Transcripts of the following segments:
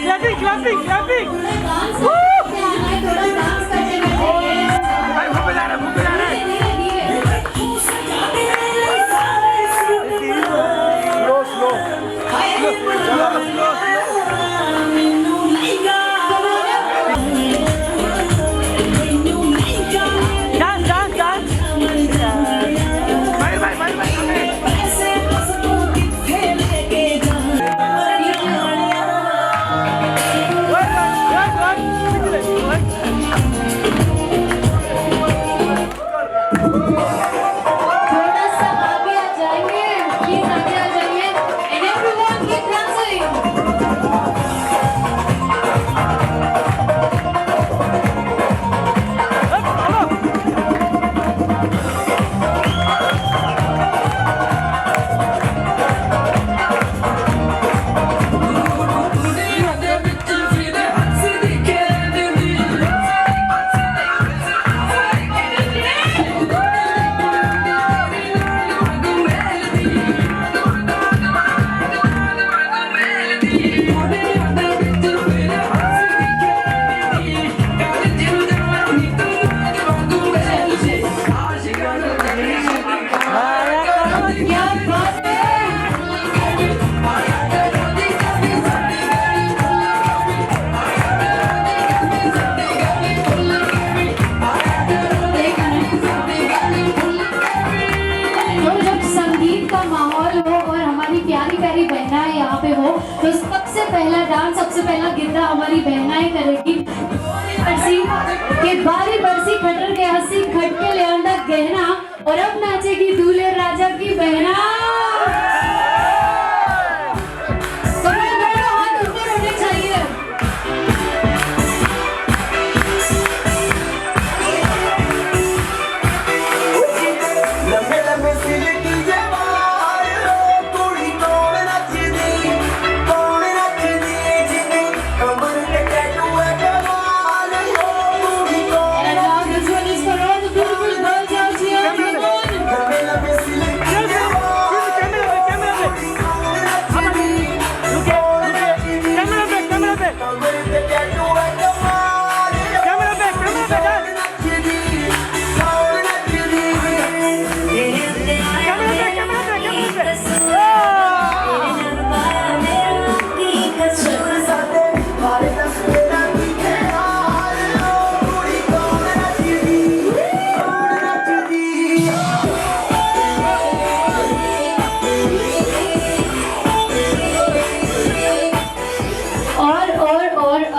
Clapping, clapping, clapping. पहला dance सबसे पहला गिरदा हमारी बहनाएं करेगी बरसी के बारी बरसी खटर के हंसी खटके ले आंदा गहना और अब नाचेगी दूल्हे राजा की बहना। हाथ ऊपर होने चाहिए।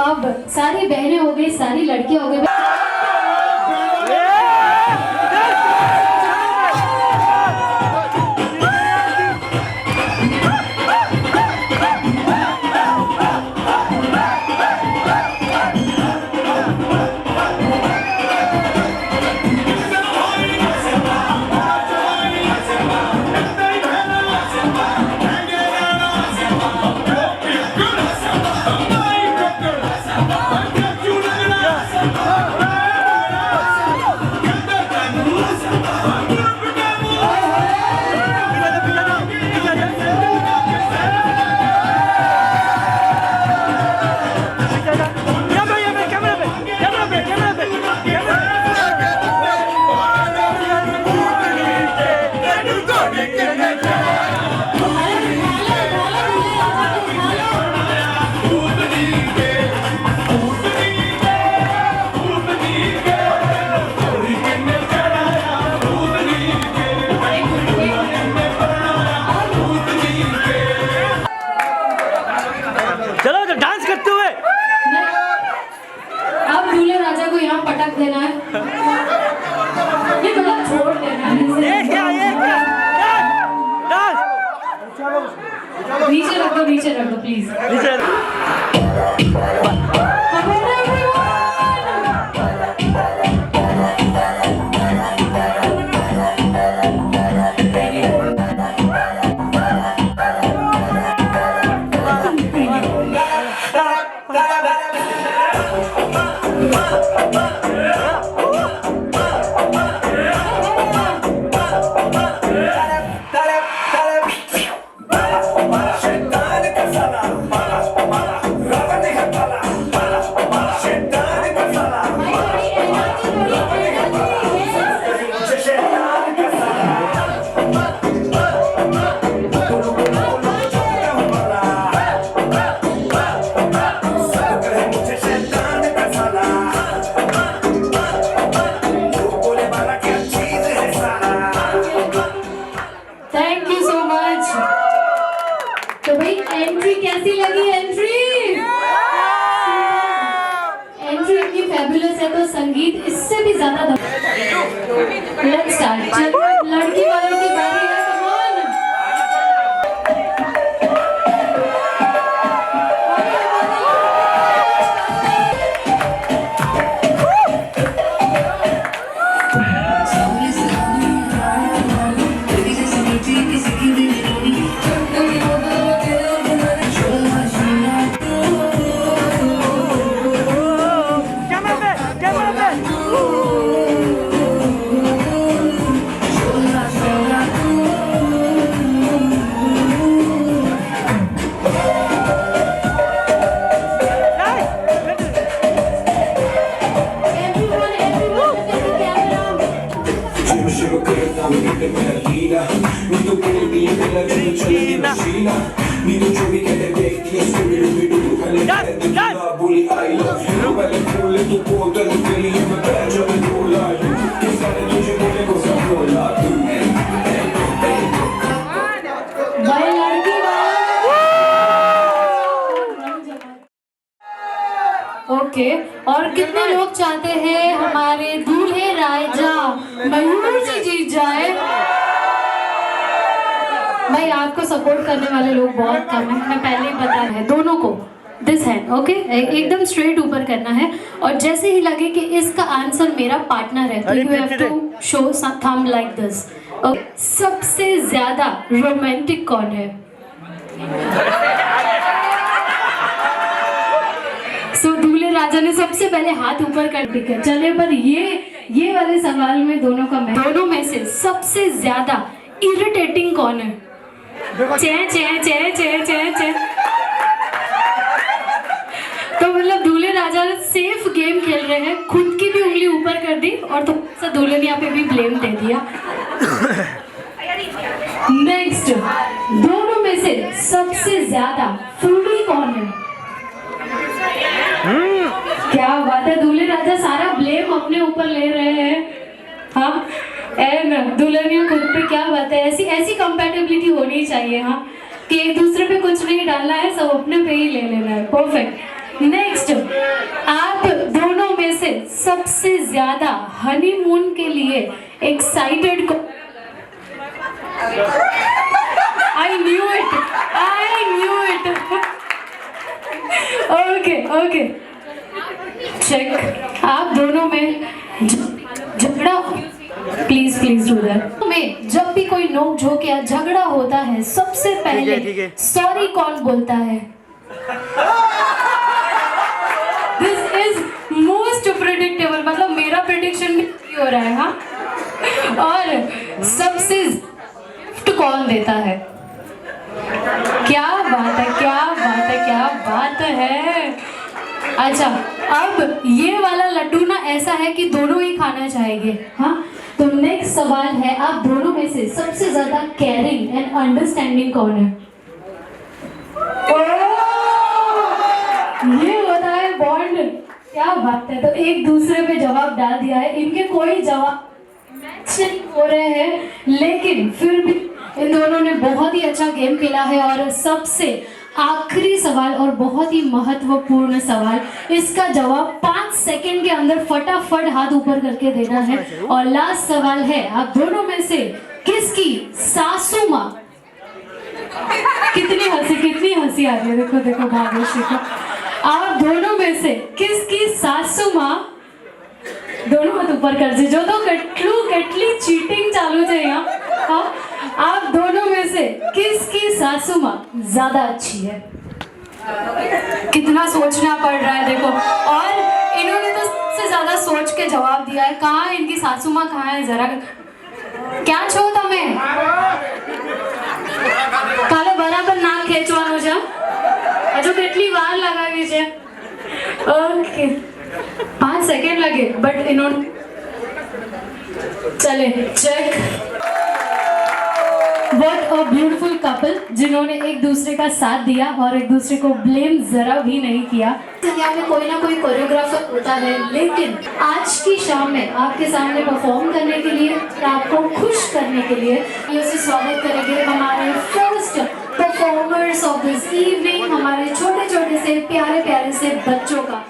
अब सारी बहनें हो गई, सारी लड़कियां हो गई। पटक देना है, ये मतलब छोड़ देना है। ये क्या नीचे रख दो प्लीज। एंट्री कैसी लगी? एंट्री इतनी फैबुलस है तो संगीत इससे भी ज्यादा। Let's start. लड़की वालों की बारी है। ओके, और कितने लोग चाहते हैं हमारे दूल्हे राजा मयूर जी जीत जाए? भाई आपको सपोर्ट करने वाले लोग बहुत कम हैं, मैं पहले ही बता रहा है। दोनों को दिस हैंड, ओके, एकदम स्ट्रेट ऊपर करना है और जैसे ही लगे कि इसका आंसर मेरा पार्टनर है तो you have to show thumb like this. Okay, सबसे ज्यादा रोमांटिक कौन है? सो दूल्हे राजा ने सबसे पहले हाथ ऊपर कर दिया। चले, पर ये वाले सवाल में दोनों में से सबसे ज्यादा इरिटेटिंग कौन है? चे तो मतलब दूल्हे राजा सेफ गेम खेल रहे हैं, खुद की भी उंगली ऊपर कर दी और तो दूल्हे ने यहाँ पे भी ब्लेम दे दिया। नेक्स्ट, दोनों में से सबसे ज्यादा फूडी कौन है? क्या बात है, दूल्हे राजा सारा ब्लेम अपने ऊपर ले रहे हैं। हाँ, एंड दुल्हनियों खुद पे, क्या बात है, ऐसी कंपैटिबिलिटी होनी चाहिए। हाँ, कि एक दूसरे पे कुछ नहीं डालना है, सब अपने पे ही ले लेना है। परफेक्ट। नेक्स्ट, आप दोनों में से सबसे ज्यादा हनीमून के लिए एक्साइटेड को? I knew it. Okay, check. आप दोनों में झगड़ा, प्लीज डू दैट। में जब भी कोई नोक झोंक या झगड़ा होता है, सबसे पहले सॉरी कौन बोलता है? दिस इज मोस्ट प्रेडिक्टेबल, मतलब मेरा प्रेडिक्शन भी हो रहा है। हाँ, और सबसे गिफ्ट कौन देता है? क्या बात है। अच्छा, अब ये वाला लड्डू ना ऐसा है कि दोनों ही खाना चाहेंगे। हाँ, तो नेक्स्ट सवाल है, आप दोनों में से सबसे ज्यादा केयरिंग एंड अंडरस्टैंडिंग कौन है? ये होता है बॉन्ड। क्या बात है, तो एक दूसरे पे जवाब डाल दिया है। इनके कोई जवाब मैच नहीं हो रहे हैं, लेकिन फिर भी इन दोनों ने बहुत ही अच्छा गेम खेला है। और सबसे आखिरी सवाल और बहुत ही महत्वपूर्ण सवाल, इसका जवाब 5 सेकंड के अंदर फटाफट हाथ ऊपर करके देना है। और लास्ट सवाल है, आप दोनों में से किसकी सासू माँ? कितनी हंसी आ रही है, देखो भाग्यश्री को। आप दोनों में से किसकी सासू माँ, दोनों हाथ ऊपर कर दीजिए, तो कटली चीटिंग चालू है यहाँ। हाँ, आप दोनों में से किसकी सासू माँ ज्यादा अच्छी है? कितना सोचना पड़ रहा है देखो, और इन्होंने तो सबसे ज्यादा सोच के जवाब दिया है। कहाँ है इनकी सासू माँ, कहाँ है? जरा क्या छो તમે કાલે બરાબર નાક ખેંચવાનું છે, હજુ કેટલી વાર લગાવી છે? ઓકે, 5 सेकंड लगे, बट इन्होंने चले check. What a beautiful couple, जिन्होंने एक दूसरे का साथ दिया और एक दूसरे को ब्लेम जरा भी नहीं किया। दुनिया में कोई ना कोई कोरियोग्राफर होता है, लेकिन आज की शाम में आपके सामने परफॉर्म करने के लिए, आपको खुश करने के लिए, ये स्वागत करेंगे हमारे first performers of this evening हमारे छोटे छोटे से प्यारे प्यारे से बच्चों का।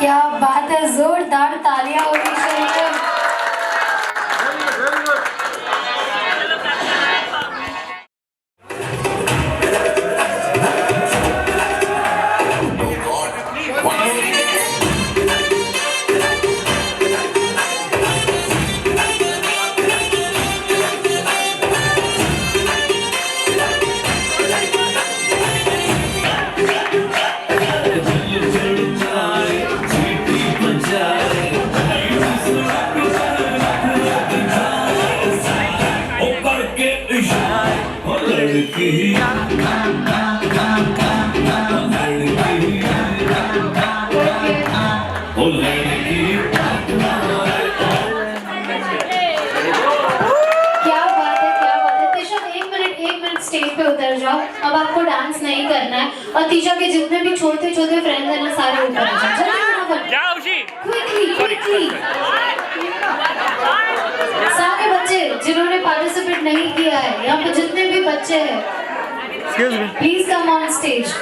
क्या बात है, जोरदार तालियां होनी चाहिए। स्टेज पे उतर जाओ, अब आपको डांस नहीं करना है और तीजा के जितने भी छोटे छोटे फ्रेंड्स हैं ना सारे ऊपर आ जाओ। क्विकली सारे बच्चे जिन्होंने पार्टिसिपेट नहीं किया है, यहाँ पे जितने भी बच्चे हैं please come on stage.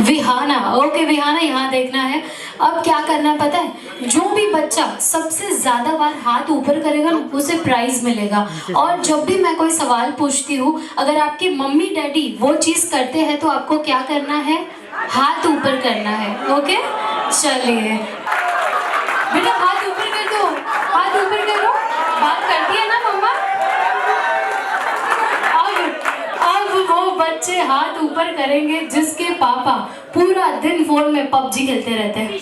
Vihana, okay Vihana यहाँ देखना है। अब क्या करना है पता है, जो भी बच्चा सबसे ज्यादा बार हाथ ऊपर करेगा ना उसे प्राइज मिलेगा। और जब भी मैं कोई सवाल पूछती हूँ, अगर आपके मम्मी डैडी वो चीज करते हैं तो आपको क्या करना है, हाथ ऊपर करना है। ओके चलिए बेटा हाथ ऊपर कर दो, हाथ ऊपर करो, बात करती है ना मम्मा। अब वो बच्चे हाथ ऊपर करेंगे जिसके पापा पूरा दिन फोन में पबजी खेलते रहते हैं।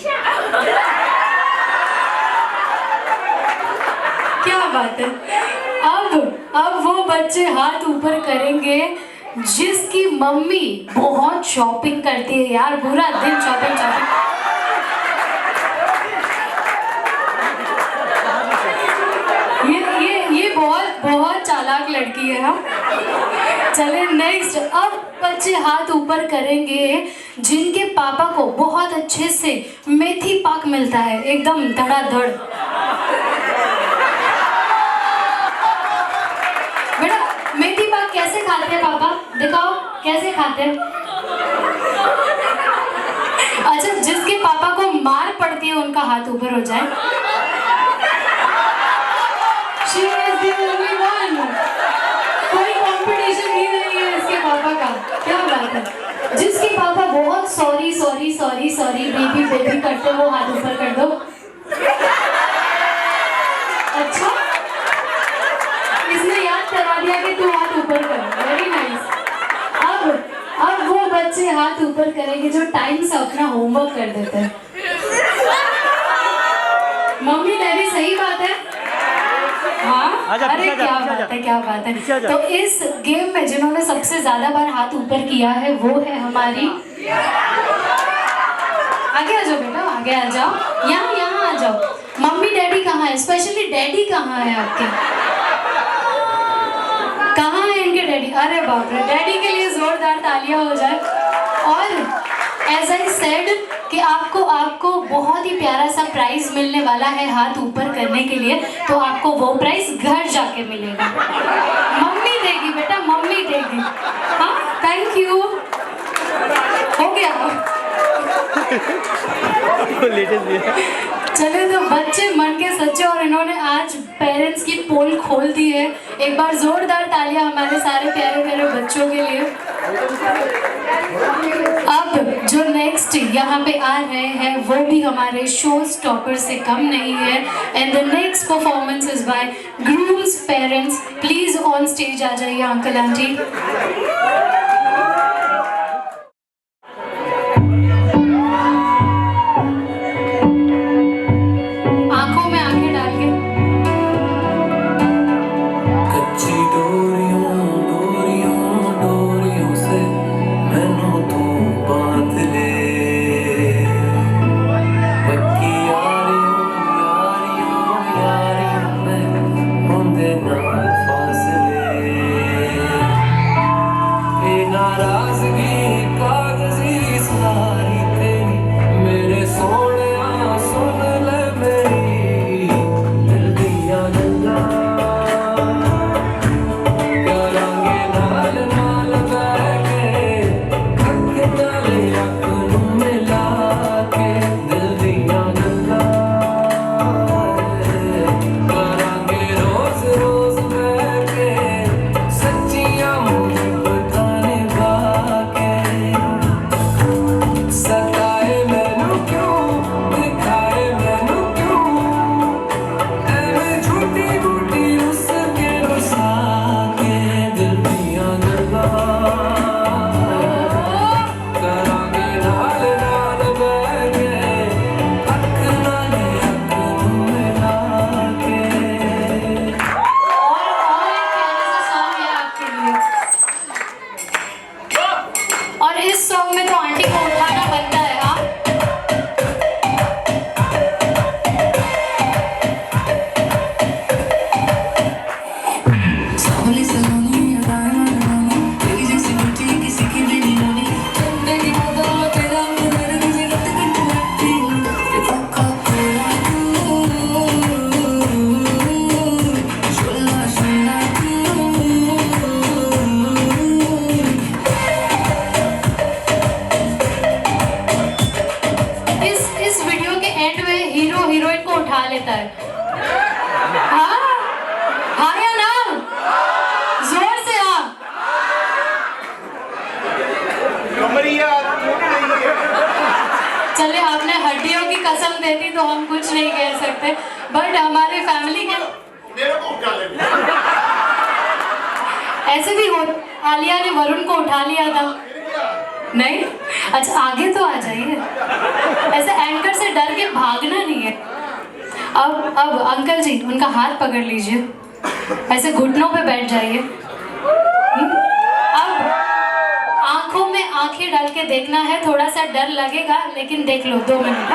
क्या बात है। अब वो बच्चे हाथ ऊपर करेंगे जिसकी मम्मी बहुत शॉपिंग करती है यार, पूरा दिन शॉपिंग। ये बहुत चालाक लड़की है। हम चले नेक्स्ट। अब बच्चे हाथ ऊपर करेंगे जिनके पापा को बहुत अच्छे से मेथी पाक मिलता है, एकदम धड़ाधड़। बेटा मेथी पाक कैसे खाते हैं पापा, दिखाओ कैसे खाते हैं। अच्छा जिसके पापा को मार पड़ती है उनका हाथ ऊपर हो जाए। बात है। जिसके पापा बहुत sorry sorry sorry sorry baby baby करते हो, हाथ ऊपर कर दो। अच्छा, इसने याद करा दिया कि तू हाथ ऊपर कर। Very nice. अब वो बच्चे हाथ ऊपर करेंगे जो टाइम से अपना होमवर्क कर देते हैं। मम्मी डैडी सही बात है। हाँ, अरे क्या बात है। तो इस गेम में जिन्होंने सबसे ज्यादा बार हाथ ऊपर किया है वो है हमारी, आगे आ जाओ बेटा, आगे आ जाओ, यहाँ आ जाओ। मम्मी डैडी कहाँ है? स्पेशली डैडी कहाँ है आपके? कहाँ है इनके डैडी? अरे बाप रे, डैडी के लिए जोरदार तालियां हो जाए। और एज आई सेड कि आपको बहुत ही प्यारा सा प्राइज मिलने वाला है हाथ ऊपर करने के लिए। तो आपको वो प्राइज घर जाके मिलेगा। मम्मी देगी बेटा, मम्मी देगी। हाँ, थैंक यू। हो गया। चले तो बच्चे मन के सच्चे, और इन्होंने आज पेरेंट्स की पोल खोल दी है। एक बार जोरदार तालियां हमारे सारे प्यारे प्यारे बच्चों के लिए। अब जो नेक्स्ट यहाँ पे आ रहे हैं वो भी हमारे शो स्टॉपर से कम नहीं है। And the next performance is by groom's parents. Please on stage आ जाइए अंकल आंटी। लेता है। हाँ या ना? जोर से हाँ। चले, आपने हड्डियों की कसम दे दी तो हम कुछ नहीं कह सकते, बट हमारे फैमिली के ऐसे भी हो। आलिया ने वरुण को उठा लिया था। नहीं, अच्छा आगे तो आ जाइए, ऐसे एंकर से डर के भागना नहीं है। अब अंकल जी उनका हाथ पकड़ लीजिए, ऐसे घुटनों पे बैठ जाइए। अब आंखों में आंखें डाल के देखना है, थोड़ा सा डर लगेगा लेकिन देख लो। 2 मिनट,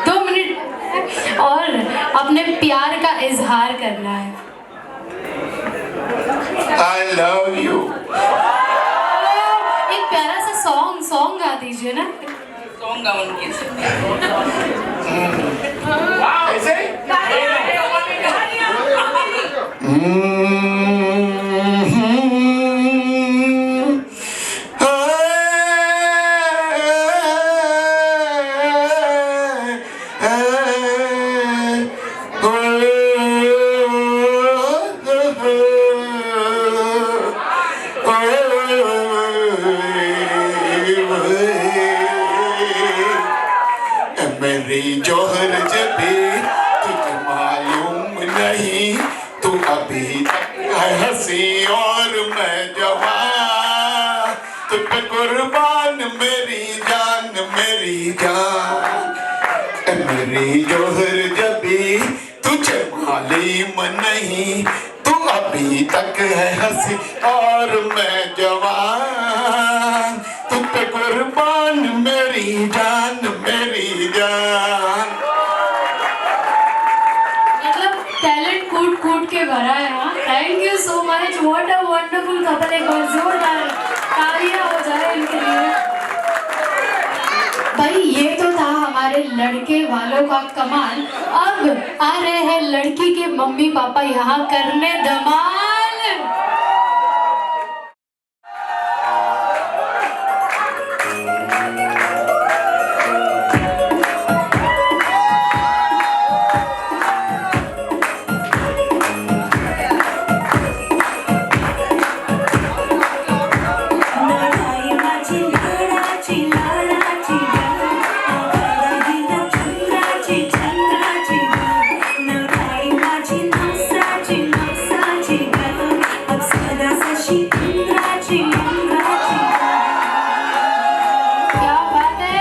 2 मिनट और अपने प्यार का इजहार करना है। I love you. एक प्यारा सा सॉन्ग गा दीजिए ना। सॉन्ग गाऊंगी ऐसे? मेरी जोहर जबी तुझे मालूम नहीं, तू अभी तक है हंसी और मैं जवान, तुझ पे कुर्बान मेरी जान मेरी जान। मेरी जोहर जबी तुझे मालूम नहीं, तू अभी तक है हंसी और मैं जवान, तुझ पे कुर्बान मेरी जान मेरी जान। मतलब टैलेंट कूट कूट के भरा है। हाँ, thank you so much, what a wonderful couple. एक बार जोरदार तालियां हो जाए इनके लिए। भाई ये तो था हमारे लड़के वालों का कमाल। अब आ रहे हैं लड़की के मम्मी पापा यहाँ करने धमाल। क्या बात है।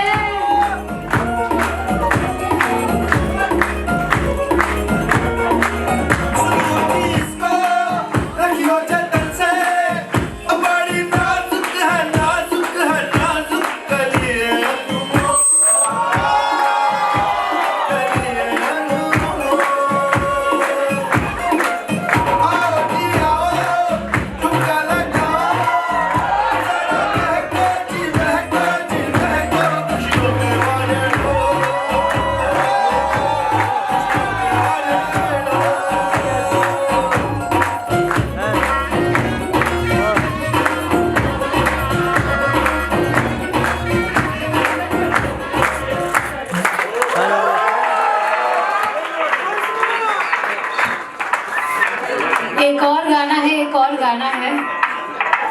एक और गाना है, एक और गाना है।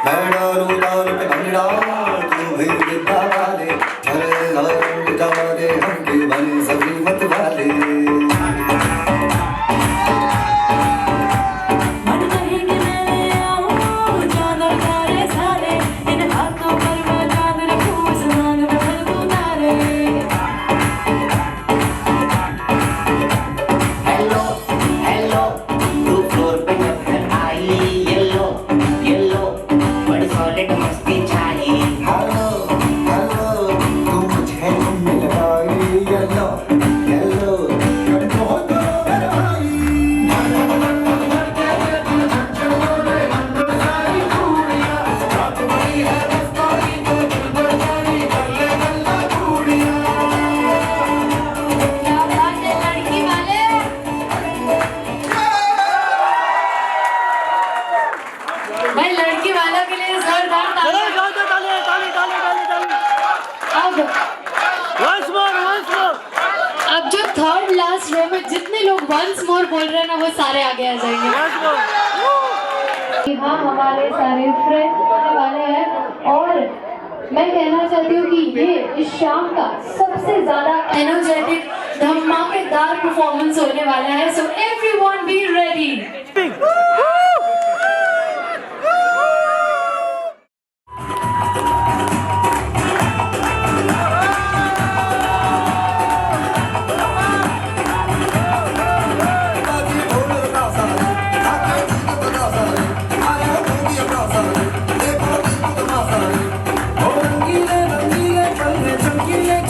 मैं डालू डाल पे भंगड़ा तू भी गिद्दा वाले चले लाल जाने हम के बने सभी मत वाले। मन कहे कि मैं आऊं चादर तारे सारे, इन हाथों पर मैं चादर रखूं, इस मांग में फल उतारे। हेलो हेलो तू फ्लोर पे जब है आई, येलो येलो बड़ी सॉलिड मस्ती चाहिए। हेलो हेलो तू मुझे घूमने लगाई येलो येलो कंट्रोल करो मेरे भाई। क्या बात है लड़की वाले। भाई लड़की वालों के लिए जोरदार तालियां। अब जो थर्ड लास्ट रो में जितने लोग वंस मोर बोल रहे हैं ना, वो सारे आगे आ जाएंगे। हाँ, हमारे सारे फ्रेंड्स होने वाले हैं और मैं कहना चाहती हूँ कि ये इस शाम का सबसे ज्यादा एनर्जेटिक धमाकेदार परफॉर्मेंस होने वाला है। So everyone be ready. चमकीले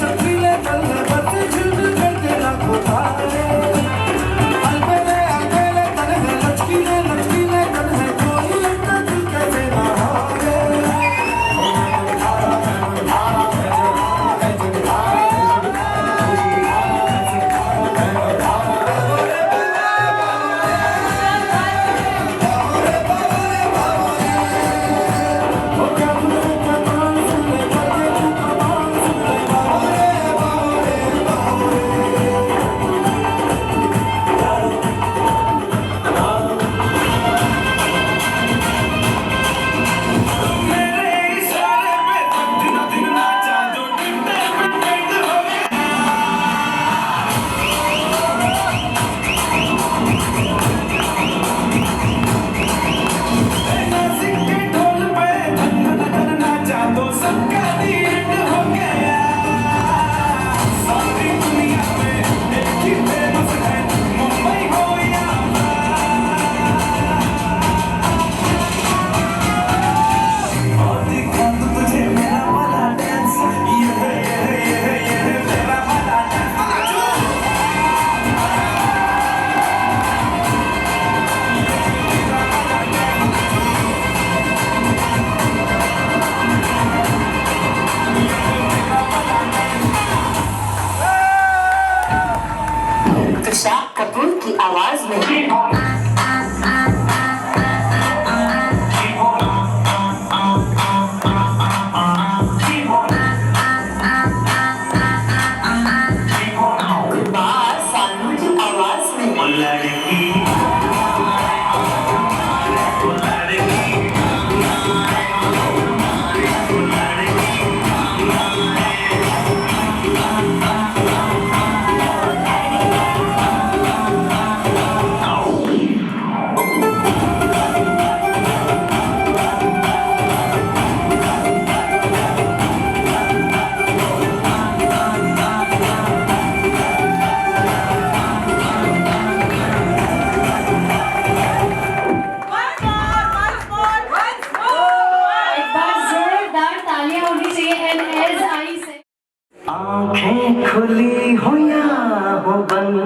आवाज में आवाज में लड़की एक बार जोरदार तालियां होनी चाहिए। एंड एज आई से आंखें खुली हो या हो बंद,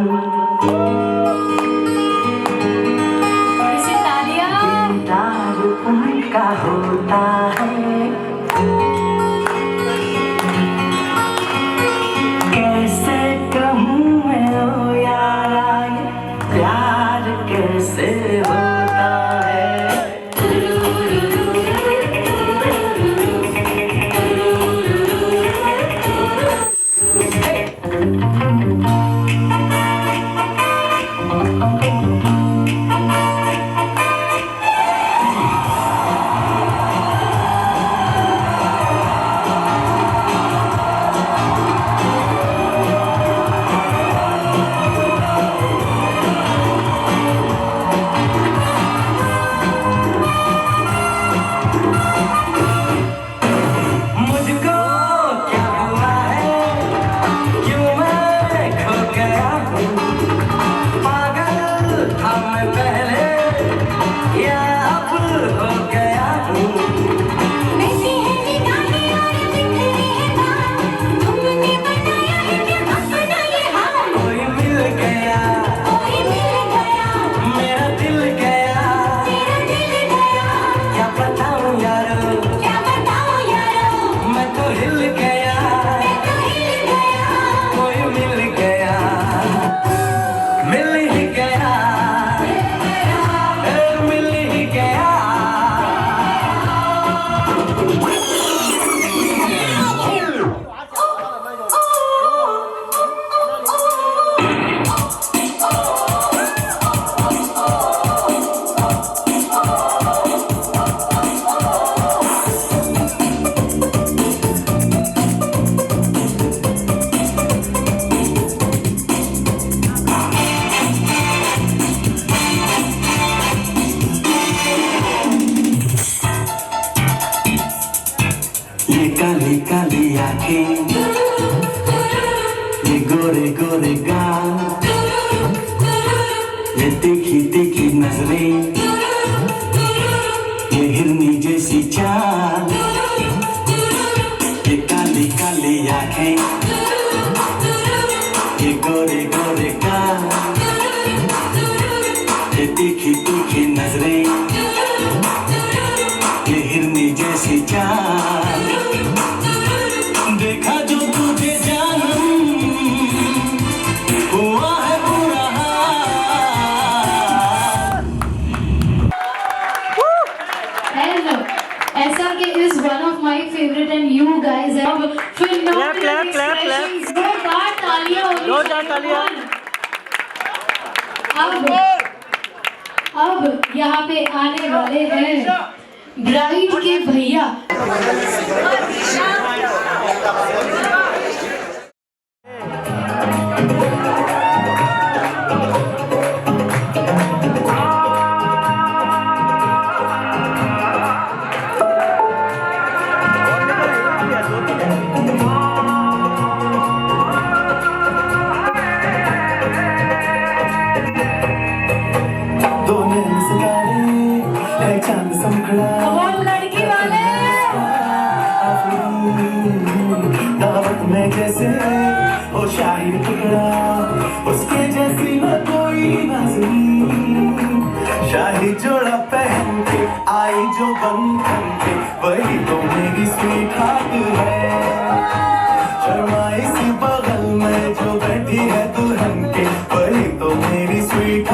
थोड़ी सी तालियां। दीदार उनका होता है। कैसे कहूँ मैं ओ यारा, ये प्यार कैसे होता है। मुझको क्या हुआ है, क्यों मैं खो गया हूँ। पागल था मैं पहले या अब हो गया हूँ। ऐसी है निगाहें और बिखरे हैं बाल, तुमने बनाया है क्या अपना ये हाल। कोई मिल गया, कोई मिल गया, मेरा दिल गया। मेरा दिल गया, क्या बताऊँ यारो, क्या बताऊँ यारो, मैं तो हिल गया। मैं तो हिल गया। कोई मिल गया, मिल ही गया, मिल ही गया। ये काली काली आंखें, ये गोरे गोरे गाल, ये तीखी तीखी नजरें, ये हिरनी जैसी चाल। ये काली काली आंखें, ये गोरे गोरे गाल, ये तीखी तीखी नजरें, ये हिरनी जैसी चाल। देखा जो तुझे जानम, हुआ है बुरा हाल। हेलो, ऐसा कि is one of my favourite and you guys have phenomenal expressions. जोरदार तालियां होनी चाहिए। जोरदार तालियां। अब यहाँ पे आने वाले हैं ब्राइड के भैया। कौन लड़की वाले? दावत में जैसे हो शाही टुकड़ा, उसके जैसी न कोई नाज़नीं। शाही जोड़ा पहन के आई जो बंधन के, वही तो मेरी स्वीट हार्ट है। शर्माई सी बगल में जो बैठी है दुल्हन के, वही तो मेरी स्वीट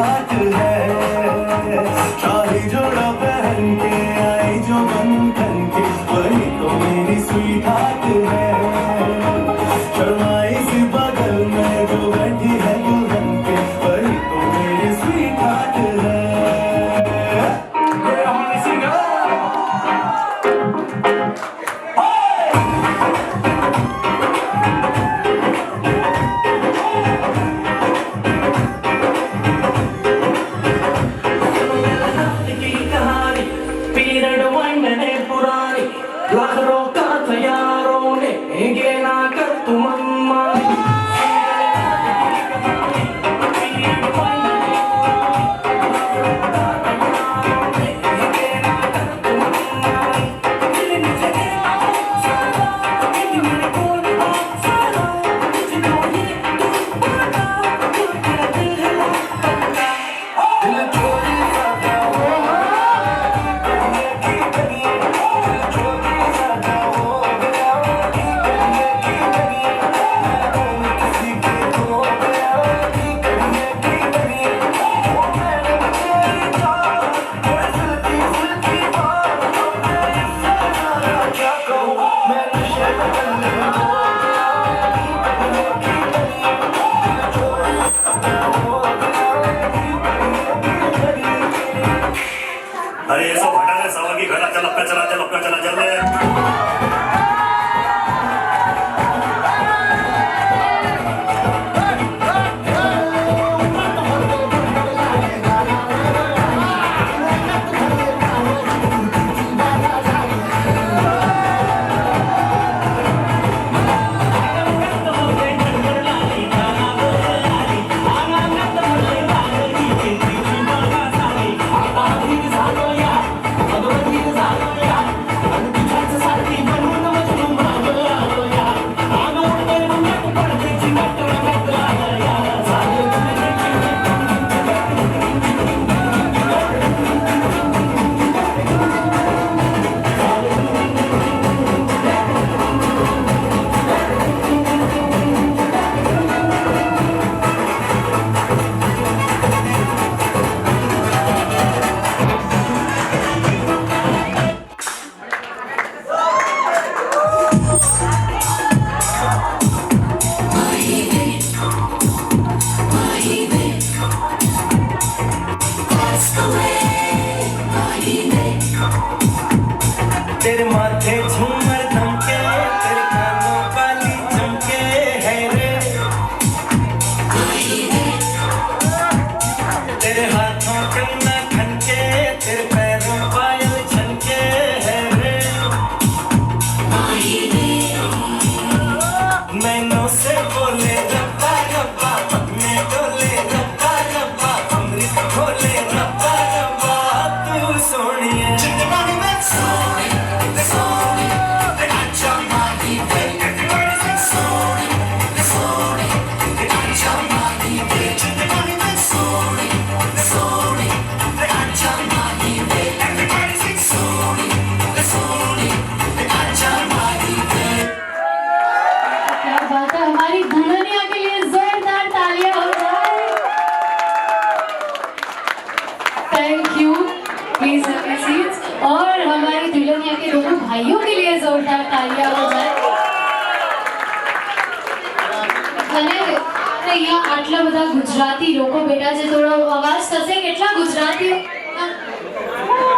અહીંયા આટલા બધા ગુજરાતી લોકો બેઠા છે, થોડો અવાજ થશે, કેટલા ગુજરાતી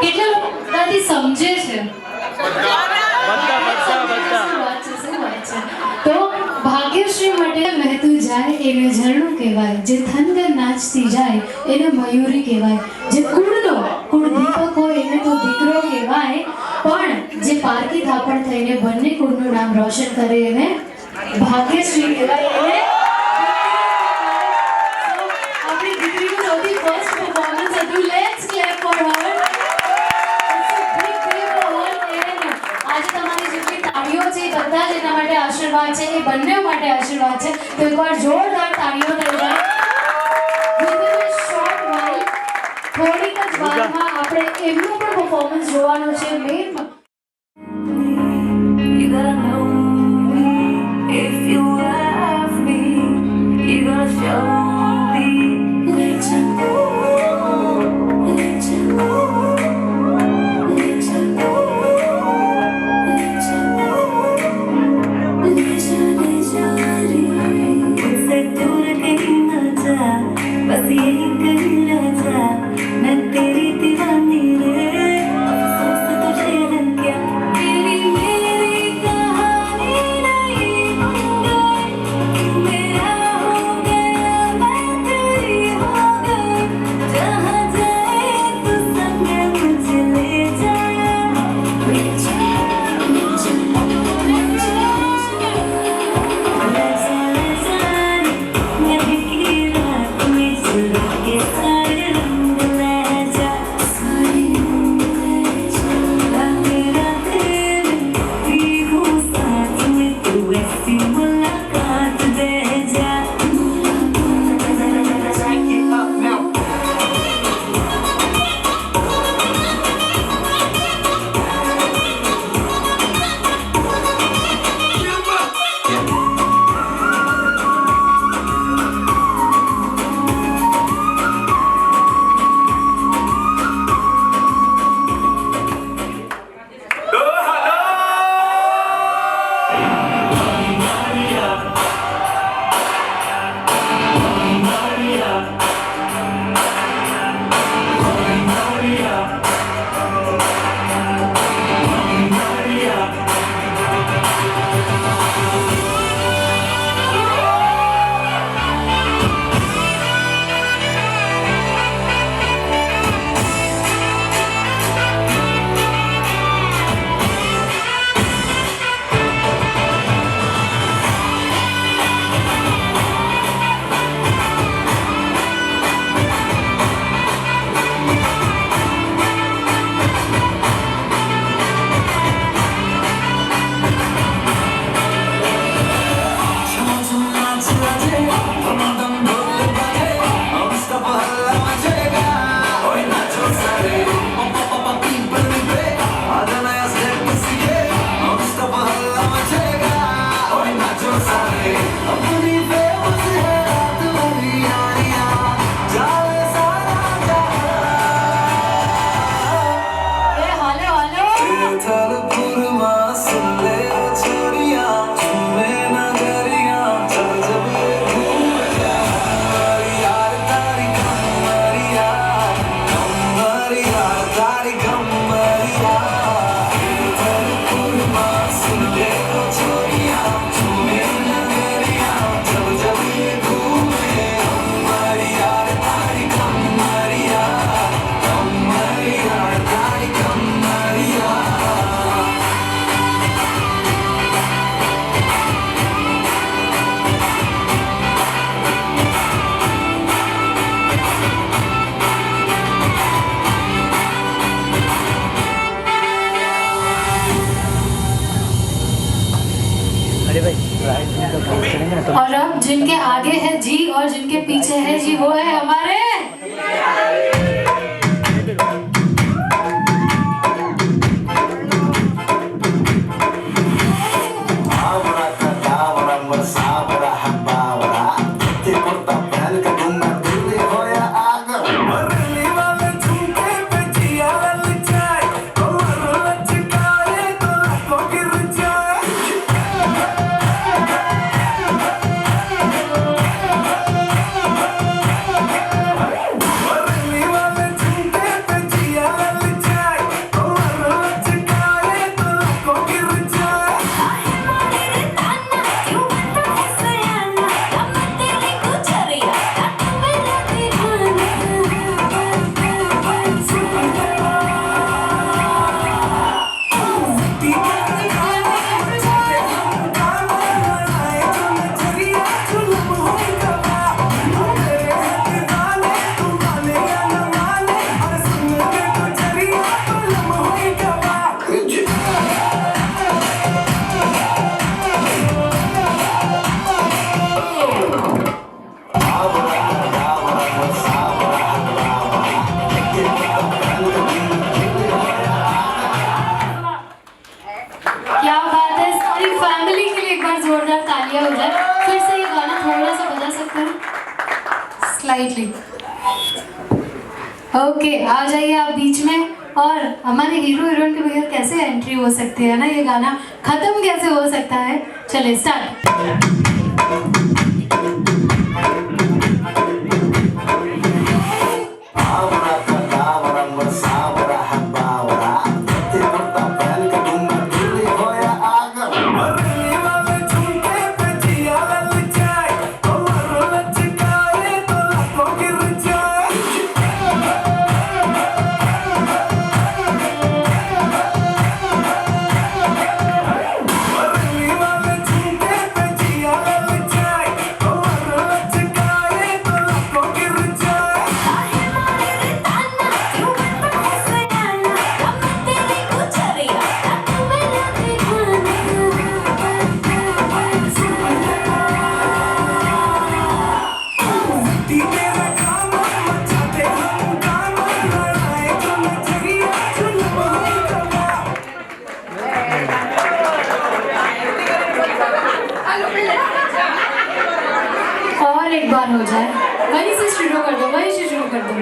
કેટલા લોકો ગુજરાતી સમજે છે? તો ભાગ્યશ્રી માટે વહેતું જાય એને ઝરણું કહેવાય, જે થનગર નાચતી જાય એને મયુરી કહેવાય, જે કુળદીપક હોય એને તો દીકરો કહેવાય, પણ જે પારકી થાપણ થઈને બંને કુળનું નામ રોશન કરે એને ભાગ્યશ્રી કહેવાય. એને આપણી દીકરીનું સૌથી ફર્સ્ટ પરફોર્મન્સ હતું. Let's clap for her. આજે તમારી જેટલી તાળીઓ છે એ બધા જ એના માટે આશીર્વાદ છે, એ બંને માટે આશીર્વાદ છે. તો એકવાર જોરદાર તાળીઓ થઈ જાય. વિધિન અ શોર્ટ વાઇલ, થોડીક જ વારમાં આપણે એમનું પણ પરફોર્મન્સ જોવાનું છે. Main You gotta know me. If you love me, you gotta show me. मुझसे दूर कहीं ना जा, बस यही कहना जा, मैं तेरी दीवानी रे. अफसोस तुझे न क्या, तेरी मेरी कहानी नहीं बन गई. तू मेरा हो गया, मैं तेरी हो गई. जहाँ जाए तू संग मुझे ले जा. और अब जिनके आगे है जी और जिनके पीछे है जी, वो है हमारे स्लाइटली। ओके, आ जाइए आप बीच में। और हमारे हीरो हीरोइन के बगैर कैसे एंट्री हो सकती है ना, ये गाना खत्म कैसे हो सकता है। चले स्टार्ट। और एक बार हो जाए, वहीं से शुरू कर दो, वहीं से शुरू कर दो।